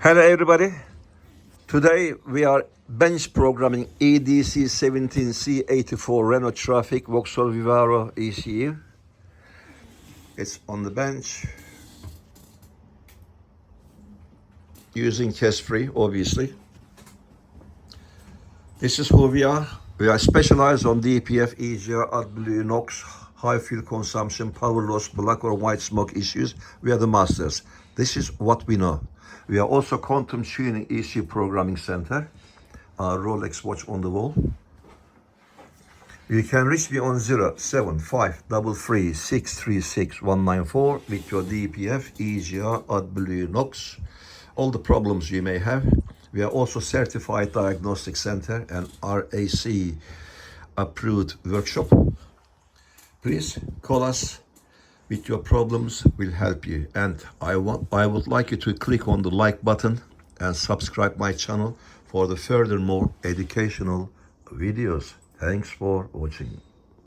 Hello everybody. Today we are bench programming EDC17C84 Renault Trafic Vauxhall Vivaro ECU. It's on the bench using test free, obviously. This is who we are. We are specialized on DPF, EGR, AdBlue, NOx, high fuel consumption, power loss, black or white smoke issues. We are the masters. This is what we know. We are also Quantum Tuning ECU Programming Center. Our Rolex watch on the wall. You can reach me on 07533636194 with your DPF, EGR, AdBlue, NOx, all the problems you may have. We are also certified diagnostic center and RAC approved workshop. Please call us with your problems. We'll help you. And I would like you to click on the like button and subscribe my channel for the furthermore educational videos. Thanks for watching.